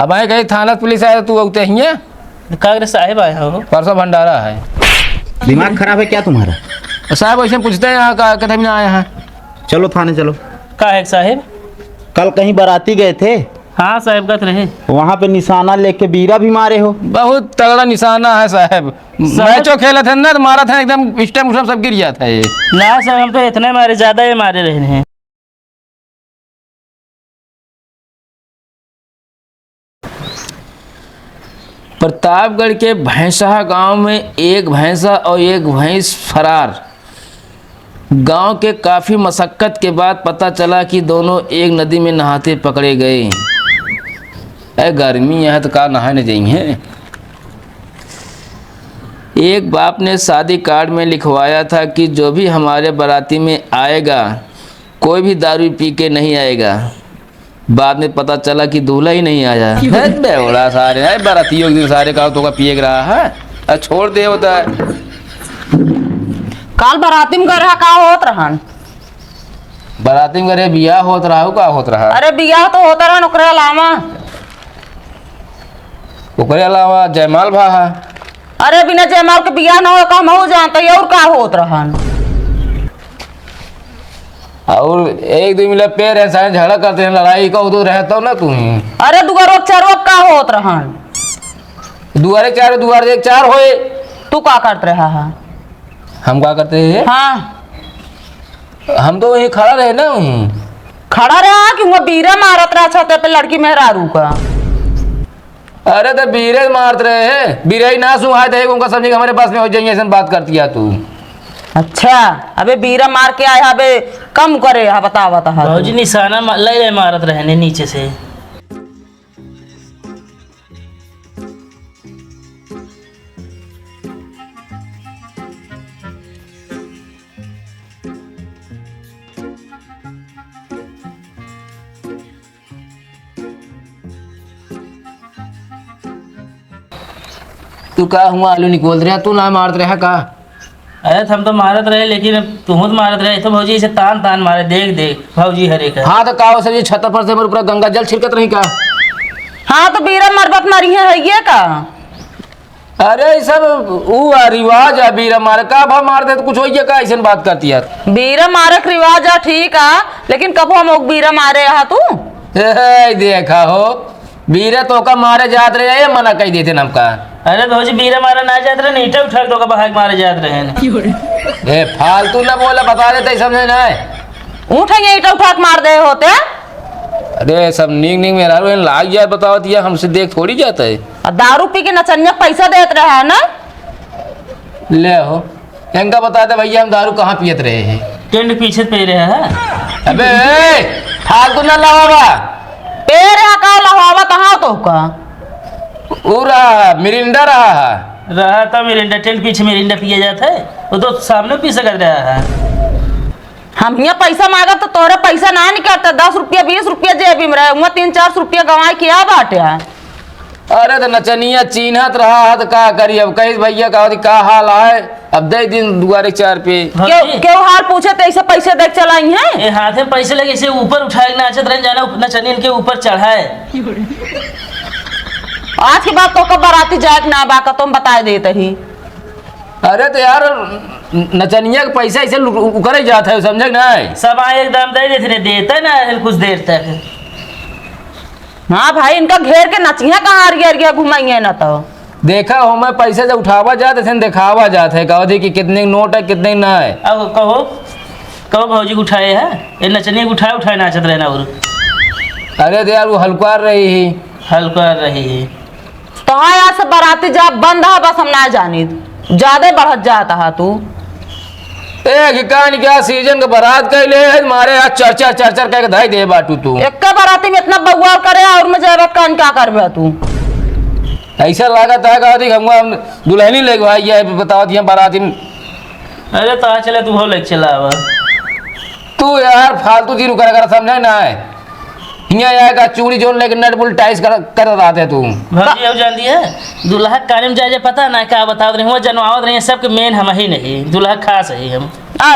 अब आए कहीं थाना पुलिस आया तू उगते ही है? कागरे साहेब आया हो। परसों भंडारा है। दिमाग खराब है क्या तुम्हारा? साहब ऐसे पूछते हैं यहाँ का कदम ना आया है। चलो थाने चलो। का है साहेब? कल कहीं बाराती गए थे, हाँ साहेब गत रहे। वहाँ पे निशाना लेके बीरा भी मारे हो। बहुत तगड़ा निशाना है साहब। मैचो खेला था ना तो मारा था एकदम स्टम उस्टम सब गिर जाता है। ना साहब हम तो इतने मारे, ज्यादा ही मारे रहे हैं। प्रतापगढ़ के भैंसा गांव में एक भैंसा और एक भैंस फरार। गांव के काफ़ी मशक्क़त के बाद पता चला कि दोनों एक नदी में नहाते पकड़े गए। अरे गर्मी है तो का नहाने जाइए। एक बाप ने शादी कार्ड में लिखवाया था कि जो भी हमारे बाराती में आएगा कोई भी दारू पी के नहीं आएगा। बाद में पता चला कि दूल्हा ही नहीं आया। बेवड़ा सारे है बारातियों के दिन सारे का तो का पिए रहा है। छोड़ दे होता है। काल बाराती में गए का होत रहन? बाराती में गए बियाह होत रहा का होत रहा? अरे बियाह तो होता रहन, ओकरे अलावा जयमाल भा है। अरे बिना जयमाल के बियाह ना हो का हम हो जानते हैं। और का होत रहन? और एक दो मिला पैर है सारे झगड़ा करते हैं, लड़ाई का उधर रहता हो ना तू ही। अरे दुगरो चारो का होत रहन? दुआरे एक चार होए। तू का करत रहा है? हम क्या करते हैं? हाँ हम तो वहीं खड़ा रहे ना, वहीं खड़ा रहा कि वो बीरा मारत रहा छते पे लड़की मेहरारू का। अरे तो बीरे मारते रहे हैं। बीरे ही ना सुहाए थे उनका समझे हमारे पास में हो जाएंगे। ऐसा बात करती है तू। अच्छा अबे बीरा मार के आया, अबे कम करे हा बतावा ता। भौजी निशाना ले रहे मारत रहने नीचे से। तू का हुआ आलू निकोल रहा? तू ना मारते रहा का? अरे हम तो मारत रहे, लेकिन तुम तो मारत रहे तो भौजी इसे तान तान मारे। देख देख भौजी हरे का। हाँ तो का सर छत पर से पूरा गंगा जल छिड़कत रही का? हाँ तो बीरा मरबत मारी है ये का? अरे सब वो रिवाज है बीरा मारे का। भाव मार दे तो कुछ हो का? ऐसा बात करती है। बीरा मारे का रिवाज है ठीक है, लेकिन कब हम बीरा मारे रहा तू? देखा हो बीरे तो का मारे जात रहे मना कही देते नमका। अरे भौजी बीरा मारा ना जात रहे, नीचे उठा दो का भाग मारे जात रहे। ए फालतू ना बोला, बता देते समझे ना। उठेंगे ईटा उठा के मार दे होते। अरे सब नींग नींग मेरा लाग जाए बताओ दिया हमसे देख थोड़ी जाता है। और दारू पी के नचनिया पैसा देते रहा है ना। ले हो इनका बता दे भैया हम दारू कहाँ पियत रहे हैं। टेंट पीछे पे रहा है। अबे फालतू ना लावा। पेड़ का लहावा तहा तो का वो रहा मिरिंडा रहा था मिरिंडा। टेंट पीछे मिरिंडा पिया जाता है, वो तो सामने पी सकत रहा है। हम यहाँ पैसा मांगा तो तोरे पैसा ना निकलता। 10 रुपया 20 रुपया जेब में रहे, वहाँ 3-4 रुपया गंवाए क्या बाटे है। अरे तो नचनिया चीन्हत रहा है तो का करी। अब कहीं भैया का हाल है। अब दे दिन दुआरे 4 पे क्यों हाल पूछे तो ऐसे पैसे देख चलाई हैं। ये हाथ में पैसे लगे इसे ऊपर उठाए नाचत रहे, जाना नचनियन के ऊपर चढ़ाए। आज की बात तो कब बाराती जाए ना बाका तुम बता देते ही। अरे तो यार नचनिया का पैसा ऐसे उकरे जाता है समझे ना। सब आए एकदम दे देते देता ना कुछ देर तक। हाँ भाई इनका घेर के नचिया कहाँ अरिया घुमाइए ना तो। देखा हो मैं पैसे से उठावा जाते थे दिखावा जाते है कहो कि कितने नोट है कितने ना है। अब कहो भौजी उठाए है ये नचनिया उठाए नाचत रहे ना। और अरे तो यार वो हल्का रही है तो हाँ यार सब बाराती जा बंद है बस हम ना जानी ज्यादा बढ़त जाता है तू। क्या सीजन का बारात कैले मारे यार चर्चा कह धाई दे बाटू तू। एक बाराती में इतना बउआ करे और में जरूरत का क्या करबे तू? ऐसा लागत है कहा हम दुल्हनी ले भाई है बताओ दिया बाराती में। अरे तो चले तू हो लेके चला अब। तू यार फालतू चीज कर समझे ना है। यहाँ आएगा चूड़ी जोड़ लेके नट बुल टाइस कर आते तू। भौजी अब जान दिया दूल्हा काने में जाए पता ना क्या बताओ रहे जनवावत रहे सबके मेन हम ही नहीं दूल्हा खास है हम।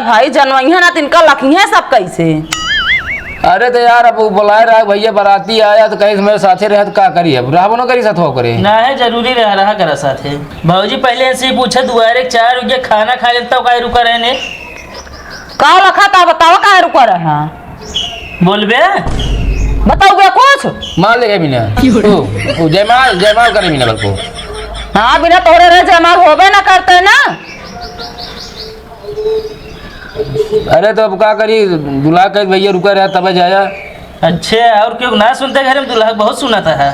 भाई जनवैया ना तिनका लखी है सब कैसे। अरे तो यार अब बुलाए रहा भैया बाराती आया तो कहीं मेरे साथे रहे तो का करी अब रहबो न करी साथ हो करे ना है जरूरी रहा करा साथे। भौजी पहले से ही पूछा दुआरे 4 रुपये खाना खा लेता का रुका रहने। का रखा था बताओ का रुका रहा बोलबे बताओ बे कुछ। माल लेके बिना ओ जयमाल करे बिना बल को। हाँ बिना तोरे रहे जमाल होबे ना करते ना। अरे तो अब का करी दुल्हा के भैया रुका रहा तब जाया। अच्छे और क्यों ना सुनते घर में दुल्हा बहुत सुनाता है।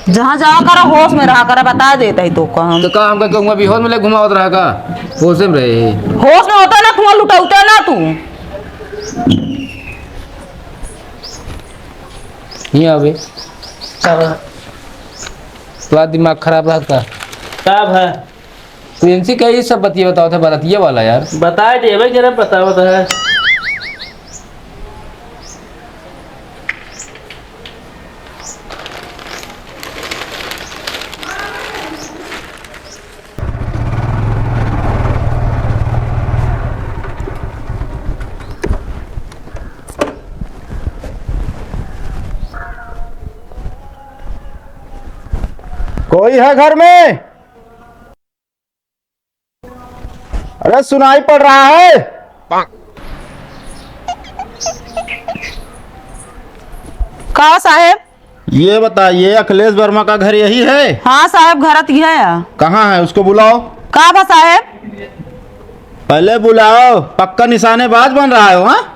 जहाँ जाओ करा होश में रहा करा बता देता ही तो हम। तो का हमका कहूँगा भी होश में ले घुमावत रहा का होश में रहे। होश में होता ना कुआं लुटाउता ना तू। ही आवे तो दिमाग खराब रहा का कब है प्रिंसी का ये सब बतिया बताओ थे बारातिया वाला यार। बता दे भाई जरा बताओ तो है। कोई है घर में? अरे सुनाई पड़ रहा है? का साहेब? ये बताइए अखिलेश वर्मा का घर यही है? हाँ साहेब घरत ही है। कहाँ है उसको बुलाओ। का बा साहेब? पहले बुलाओ पक्का निशानेबाज बन रहा है। हाँ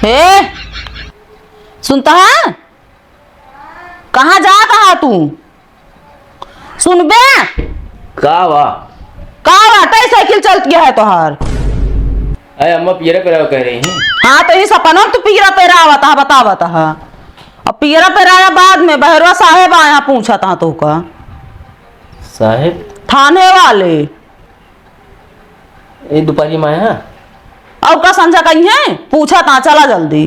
हे सुनता है? कहाँ जाता है तू? सुन बे का वा का बाटे साइकिल चलत गया है तोहार। अरे अम्मा पियरे पे कह रही हैं। हाँ तो ये सपना तू पीरा पे रहा था बतावत है। अब पीरा पे रहा बाद में बहरवा साहेब आया पूछा था तो का साहेब थाने वाले ये दोपहरी में आया। और का संजा कहीं है पूछा था चला जल्दी।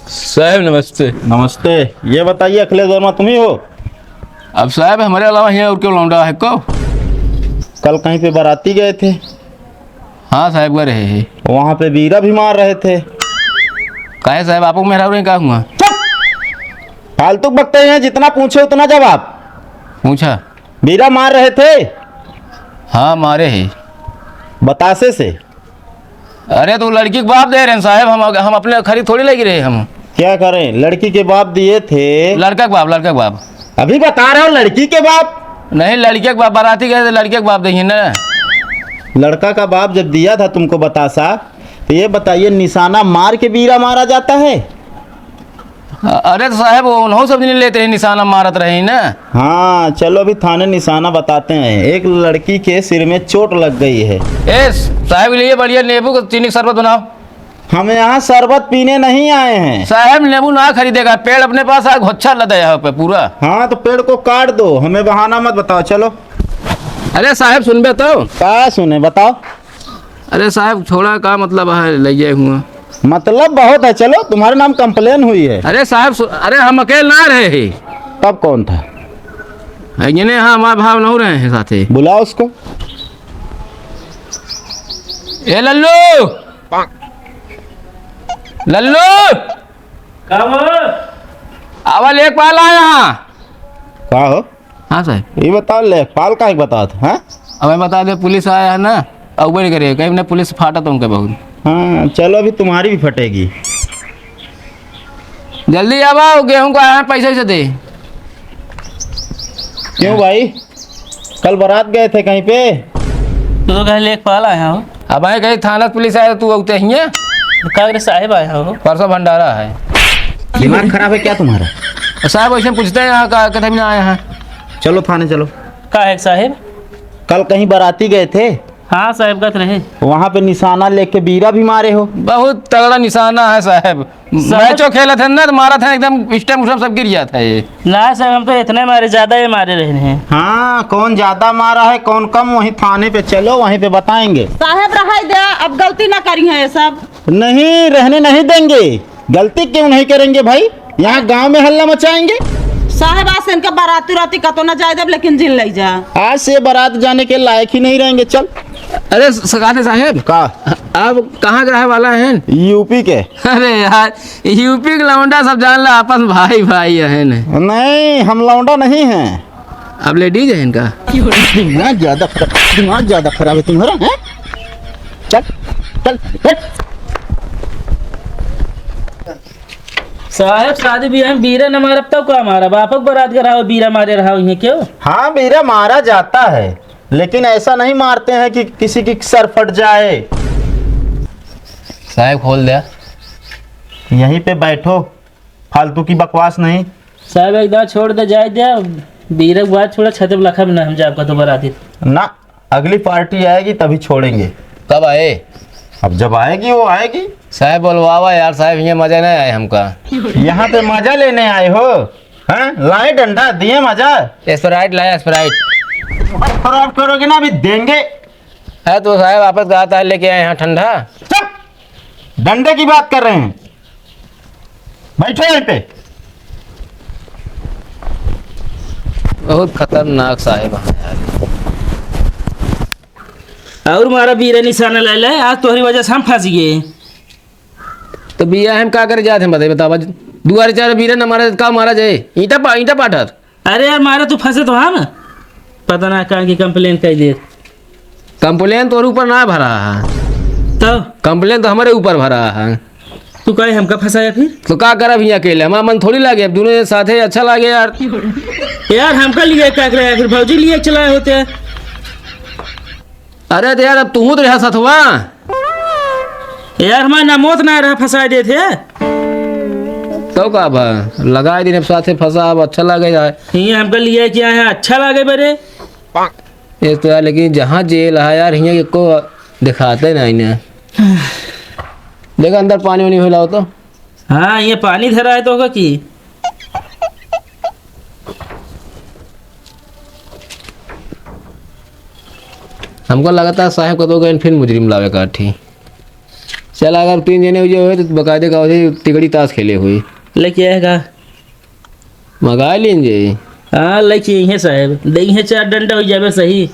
साहब नमस्ते। नमस्ते। ये बताइए अखिलेश वर्मा तुम ही हो? अब साहब हमारे अलावा यहाँ और क्यों लौंडा है को? कल कहीं पे बाराती गए थे, हाँ साहब गए रहे। वहाँ पे बीरा भी मार रहे थे। काहे साहब आपको मेहरा नहीं कहा हुआ? फालतू बकते हैं, जितना पूछे उतना जवाब। पूछा बीरा मार रहे थे हाँ मारे है। बतासे से। अरे तो लड़की के बाप दे रहे हैं साहब। हम अपने खरीद थोड़ी लगी रहे हम। क्या करें, लड़की के बाप दिए थे। लड़का के बाप अभी बता रहा हूँ लड़की के बाप नहीं, लड़के के बाप बाराती गए थे, लड़के के बाप देखिए ना। लड़का का बाप जब दिया था तुमको बतासा, तो ये बताइए निशाना मार के बीरा मारा जाता है? अरे तो साहब वो उन्हों सब नहीं लेते हैं, निशाना मारत रहे ना। हाँ चलो अभी थाने निशाना बताते हैं। एक लड़की के सिर में चोट लग गई है। ए साहब लिए बढ़िया नींबू का चीनी का शरबत बनाओ। हम यहाँ शरबत पीने नहीं आए हैं। साहब नींबू ना खरीदेगा, पेड़ अपने पास आ घोच्छा लदा यहाँ पे पूरा। हाँ तो पेड़ को काट दो, हमें बहाना मत बताओ। चलो। अरे साहब सुनबे तो। क्या सुने बताओ। अरे साहब थोड़ा का मतलब है ले जाए हुआ। मतलब बहुत है। चलो तुम्हारे नाम कंप्लेन हुई है। अरे साहब अरे हम अकेले ना रहे हैं। तब कौन था? इन्हें हाँ हमारे भाव नहीं रहे हैं साथे। बुलाओ उसको। ए लल्लू लल्लू कब आवा लेक पाल आया यहाँ। क्या हो? हाँ साहब ये बताओ लेखपाल का एक बताओ था। हाँ हमें बता दे पुलिस आया है ना। अब नहीं करे कहीं ने पुलिस फाटा तो उनके बहुत। हाँ चलो अभी तुम्हारी भी फटेगी। जल्दी आवा, गेहूं को आया पैसे से दे। क्यों भाई, कल बारात गए थे कहीं पे? तू तो कहे लेखपाल आया हो। अब आए कहीं थाना पुलिस आया तू उगते ही है। कागरे साहेब आया हो। परसों भंडारा है। दिमाग खराब है क्या तुम्हारा? साहब वैसे पूछते हैं यहाँ का कदम ना आया है। चलो थाने चलो। का है साहेब? कल कहीं बाराती गए थे, हाँ साहब गत रहे। वहाँ पे निशाना लेके बीरा भी मारे हो। बहुत तगड़ा निशाना है साहब। मैचो खेला था ना तो मारा था एकदम स्टैम्प उस्टैम्प सब गिर गया था ये। ना साहब हम तो इतने मारे, ज्यादा ही मारे रहे हैं। हाँ, कौन ज्यादा मारा है कौन कम, वहीं थाने पे चलो, वहीं पे बताएंगे। साहब रहा दे, अब गलती ना करी है ये सब। नहीं रहने नहीं देंगे। गलती क्यों नहीं करेंगे भाई, यहाँ गांव में हल्ला मचाएंगे। साहब आज से इनका बाराती राती का तो ना जाए दब, लेकिन जिन ले जा। आज से बारात जाने के लायक ही नहीं रहेंगे। चल। अरे सगाते साहब का आप कहाँ के रहे वाला हैं? यूपी के। अरे यार यूपी के लौंडा सब जान ला आपस में भाई भाई है न। नहीं, हम लौंडा नहीं हैं। अब लेडीज है इनका। दिमाग ज्यादा खराब है तुम्हारा है? चल चल चल। साहब शादी ब्याह में बीरा न मारब तब का मारा, बापक बारात करा हो बीरा मारे रहा हो क्यों? हाँ, बीरा मारा जाता है, लेकिन ऐसा नहीं मारते हैं कि किसी की सर फट जाए। साहब खोल दिया। यहीं पे बैठो, फालतू की बकवास नहीं। साहब एकदम छोड़ दे, जाए दे बीरा के बाद छोड़ा, छत पे लखा भी ना हम जाब का तो बाराती। ना, अगली पार्टी आएगी तभी छोड़ेंगे। कब आए? अब जब आएगी वो आएगी। साहब बोलवावा यार, साहब ये मजा नहीं आया हमका। यहाँ पे मजा लेने आए हो? हैं? लाए डंडा, दिए मजा। स्प्राइट लाया स्प्राइट। फ्रॉड करोगे ना, अभी देंगे। है तो साहब वापस गया था लेके आए यहाँ ठंडा। चुप! डंडे की बात कर रहे हैं। बैठो यहीं पे। बहुत खतरनाक साहब है यार। और मारा बीरा निशाना ले ले, आज तोहरी वजह से हम फंस गए। तो बिया हम का करे जाते हैं बताइए, बतावा। दुआरे चार बीरा न मारा का मारा जाए? ईटा पाटर। अरे यार मारा तो फंसे तो हम, पता ना कहाँ की कंप्लेन कर दे। कंप्लेन तो ऊपर ना भरा है, तो कंप्लेन तो हमारे ऊपर भरा है। तू कहे हमका फंसाया फिर? तो का करब यहाँ अकेले, हमारा मन थोड़ी लागे। अब दोनों साथ है अच्छा लागे यार। यार हमका लिए क्या कराया फिर, भौजी लिए चलाए होते। अरे तो यार अब तू तो रहा सथवा। यार हमारा ना मौत ना रहा, फंसा दे थे। तो का बा लगाए दिन अब साथे फंसा, अब अच्छा लगे यार। ये हमका लिए क्या है, अच्छा लगे बरे। ये तो यार, लेकिन जहाँ जेल है यार यहाँ को दिखाते नहीं ना। देखा अंदर पानी वानी होला हो तो। हाँ ये पानी धरा है तो होगा कि। हमको लगता है साहब को तो गए फिर मुजरिम लावे काठी। चल अगर 3 जने हुए तो बकायदे का तिगड़ी ताश खेले हुए लेके आएगा, मंगा लीजिए। हाँ लेके साहब, देंगे 4 डंडा हो जाए सही।